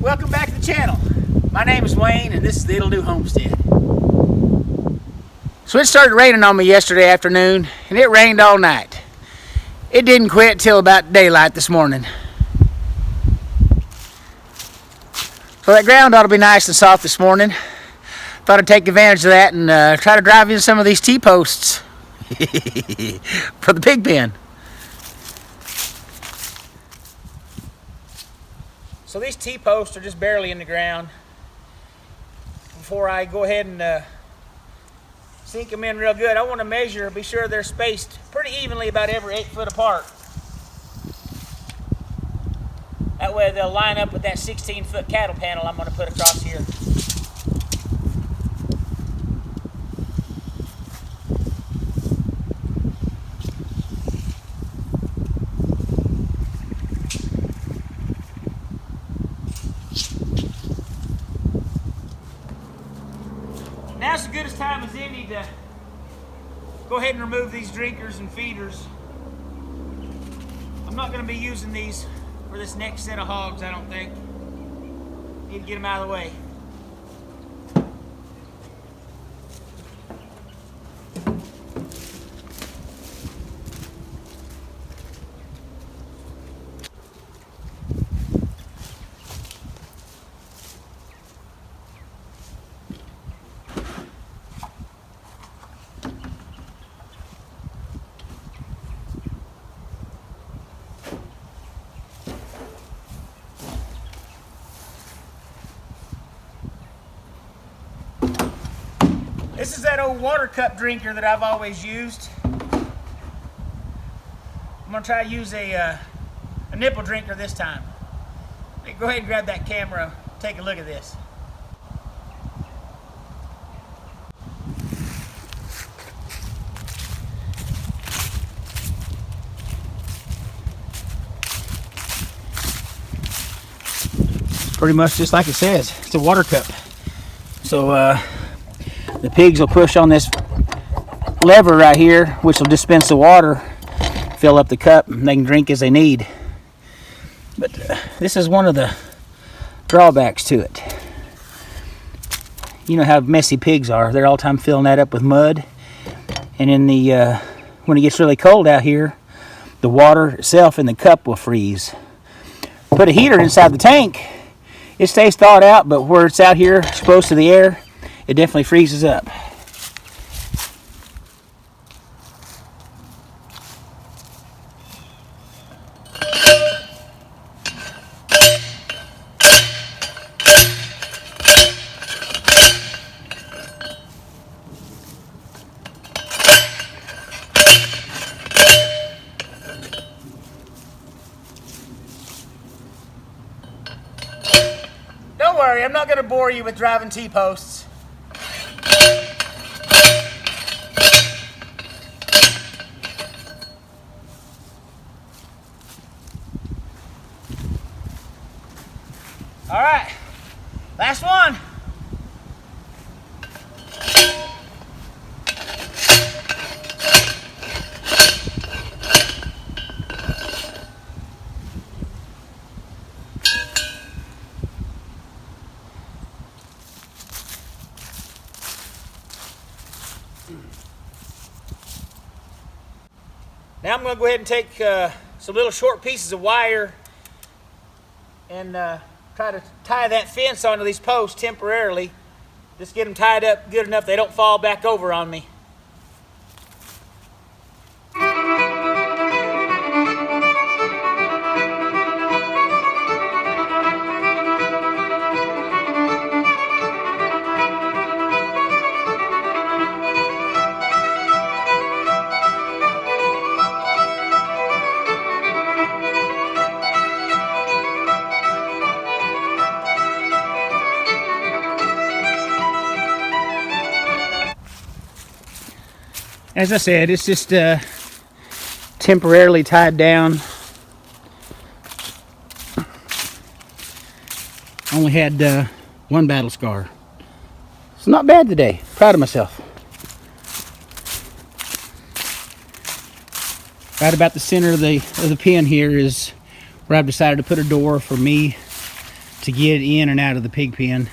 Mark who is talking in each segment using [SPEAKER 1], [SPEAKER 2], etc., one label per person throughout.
[SPEAKER 1] welcome back to the channel. My name is Wayne and this is the It'll Do Homestead. So it started raining on me yesterday afternoon and it rained all night. It didn't quit till about daylight this morning. So that ground ought to be nice and soft this morning. Thought I'd take advantage of that and try to drive in some of these T-posts for the pig pen. So these T-posts are just barely in the ground. Before I go ahead and sink them in real good, I want to measure, be sure they're spaced pretty evenly, about every 8 foot apart. That way they'll line up with that 16-foot cattle panel I'm going to put across here. Now's as good a time as any to go ahead and remove these drinkers and feeders. I'm not going to be using these for this next set of hogs, I don't think. Need to get them out of the way. This is that old water cup drinker that I've always used. I'm going to try to use a nipple drinker this time. Go ahead and grab that camera, take a look at this. Pretty much just like it says, it's a water cup. So the pigs will push on this lever right here, which will dispense the water, fill up the cup, and they can drink as they need. But this is one of the drawbacks to it. You know how messy pigs are. They're all the time filling that up with mud. And in the when it gets really cold out here, the water itself in the cup will freeze. Put a heater inside the tank, it stays thawed out, but where it's out here exposed to the air, it definitely freezes up. Don't worry, I'm not going to bore you with driving T-posts. All right, last one. Now I'm going to go ahead and take some little short pieces of wire and try to tie that fence onto these posts temporarily. Just get them tied up good enough they don't fall back over on me. As I said, it's just temporarily tied down. Only had one battle scar. It's not bad today. Proud of myself. Right about the center of the pen here is where I've decided to put a door for me to get in and out of the pig pen.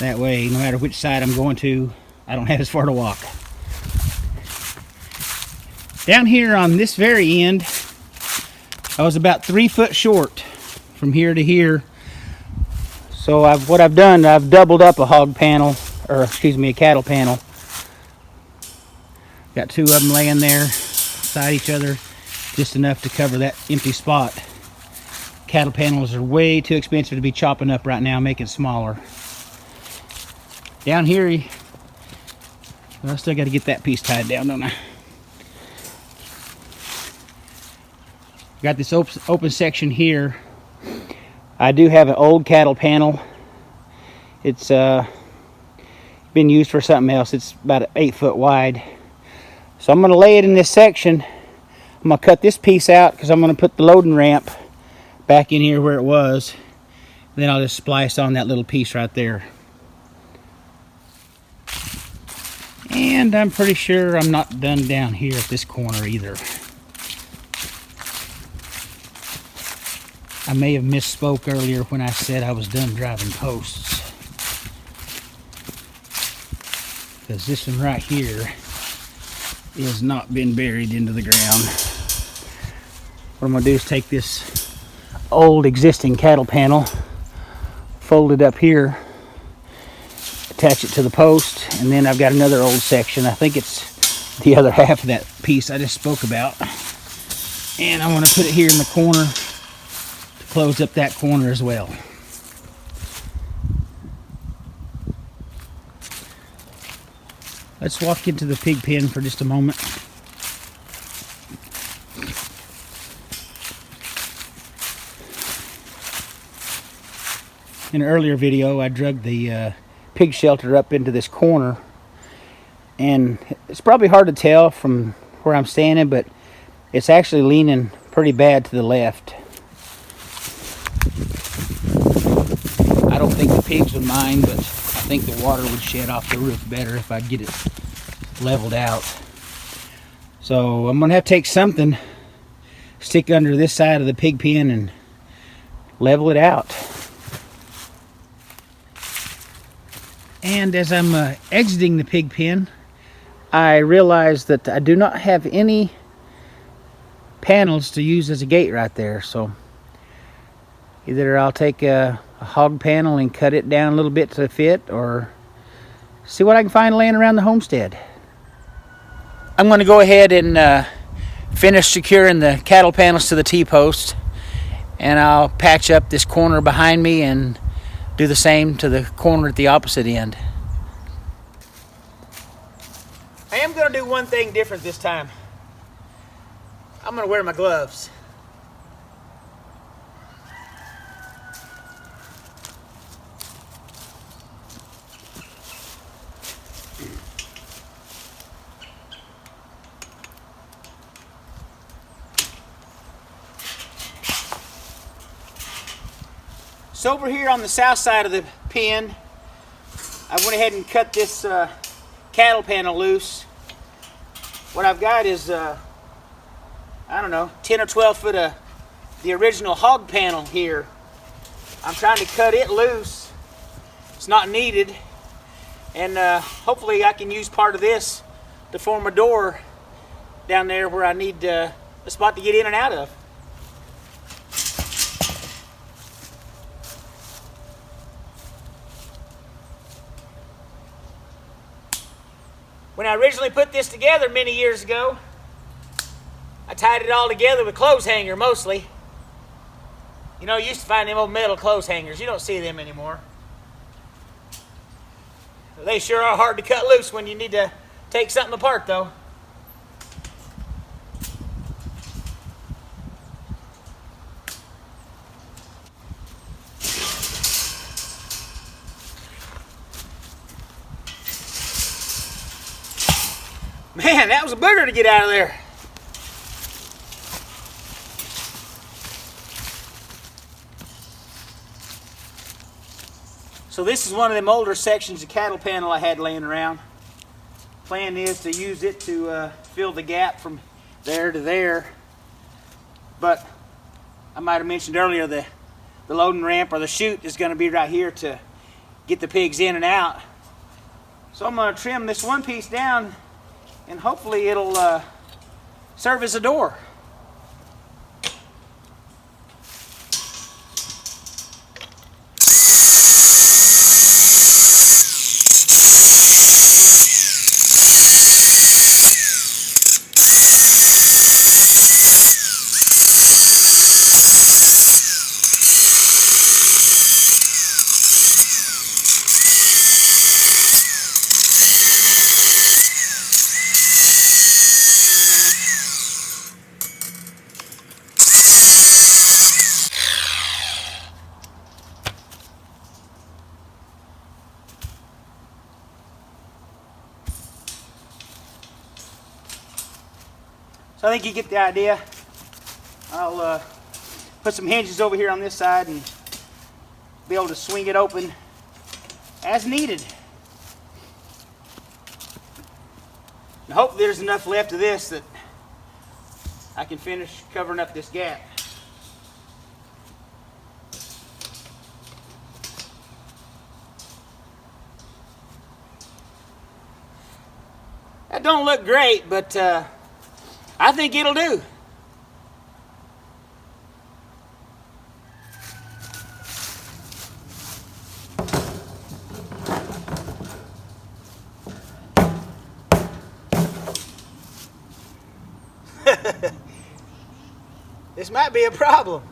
[SPEAKER 1] That way, no matter which side I'm going to, I don't have as far to walk. Down here on this very end, I was about 3 foot short from here to here. So what I've done, I've doubled up a hog panel, or excuse me, a cattle panel. Got 2 of them laying there beside each other, just enough to cover that empty spot. Cattle panels are way too expensive to be chopping up right now, making smaller. Down here, I still got to get that piece tied down, don't I? Got this open section here. I do have an old cattle panel. It's been used for something else. It's about 8 foot wide. So I'm going to lay it in this section. I'm going to cut this piece out because I'm going to put the loading ramp back in here where it was. Then I'll just splice on that little piece right there. And I'm pretty sure I'm not done down here at this corner either. I may have misspoke earlier when I said I was done driving posts. Because this one right here has not been buried into the ground. What I'm going to do is take this old existing cattle panel, fold it up here, attach it to the post, and then I've got another old section. I think it's the other half of that piece I just spoke about. And I want to put it here in the corner, close up that corner as well. Let's walk into the pig pen for just a moment. In an earlier video, I drug the pig shelter up into this corner, and it's probably hard to tell from where I'm standing, but it's actually leaning pretty bad to the left. I don't think the pigs would mind, but I think the water would shed off the roof better if I get it leveled out. So I'm gonna have to take something, stick under this side of the pig pen and level it out. And as I'm exiting the pig pen, I realized that I do not have any panels to use as a gate right there. So either I'll take a hog panel and cut it down a little bit to fit, or see what I can find laying around the homestead. I'm going to go ahead and finish securing the cattle panels to the T-post, and I'll patch up this corner behind me and do the same to the corner at the opposite end. I am going to do one thing different this time. I'm going to wear my gloves. So over here on the south side of the pen, I went ahead and cut this cattle panel loose. What I've got is, I don't know, 10 or 12 foot of the original hog panel here. I'm trying to cut it loose. It's not needed. And hopefully I can use part of this to form a door down there where I need a spot to get in and out of. When I originally put this together many years ago, I tied it all together with clothes hanger mostly. You know, you used to find them old metal clothes hangers. You don't see them anymore. They sure are hard to cut loose when you need to take something apart, though. Man, that was a booger to get out of there. So this is one of them older sections of cattle panel I had laying around. Plan is to use it to fill the gap from there to there. But I might have mentioned earlier the the loading ramp or the chute is going to be right here to get the pigs in and out. So I'm going to trim this one piece down, and hopefully it'll serve as a door. So I think you get the idea. I'll put some hinges over here on this side and be able to swing it open as needed. And hope there's enough left of this that I can finish covering up this gap. That don't look great, but I think it'll do. This might be a problem.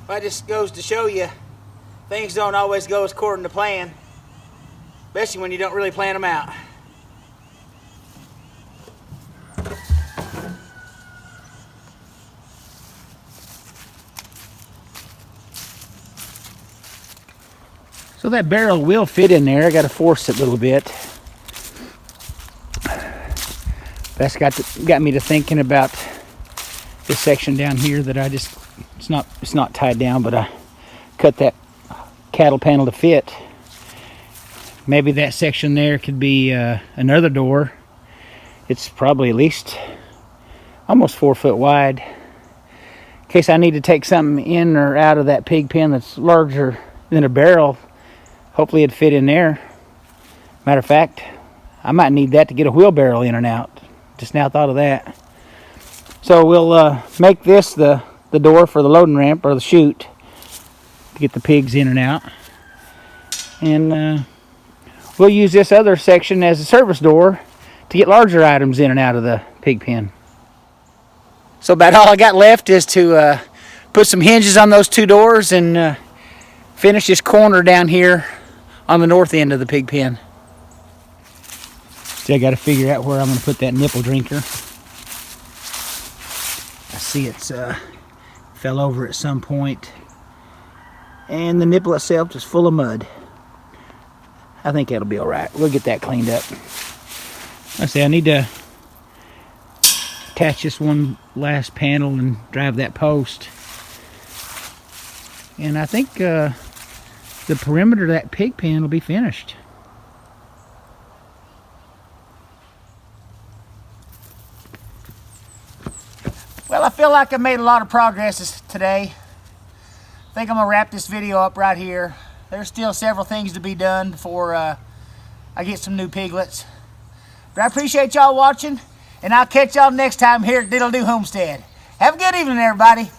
[SPEAKER 1] That just goes to show you things don't always go according to plan, especially when you don't really plan them out. So that barrel will fit in there. I got to force it a little bit. That's got me to thinking about this section down here that it's not tied down, but I cut that cattle panel to fit. Maybe that section there could be another door. It's probably at least almost 4 foot wide. In case I need to take something in or out of that pig pen that's larger than a barrel, hopefully it'd fit in there. Matter of fact, I might need that to get a wheelbarrow in and out. Just now thought of that. So we'll make this the door for the loading ramp or the chute to get the pigs in and out. And we'll use this other section as a service door to get larger items in and out of the pig pen. So about all I got left is to put some hinges on those two doors and finish this corner down here on the north end of the pig pen. Still got to figure out where I'm going to put that nipple drinker. I see it's fell over at some point, and the nipple itself is full of mud. I think that'll be all right. We'll get that cleaned up. I say I need to attach this one last panel and drive that post. And I think the perimeter of that pig pen will be finished. Well, I feel like I made a lot of progress today. I think I'm going to wrap this video up right here. There's still several things to be done before I get some new piglets. But I appreciate y'all watching, and I'll catch y'all next time here at Diddle Do Homestead. Have a good evening, everybody.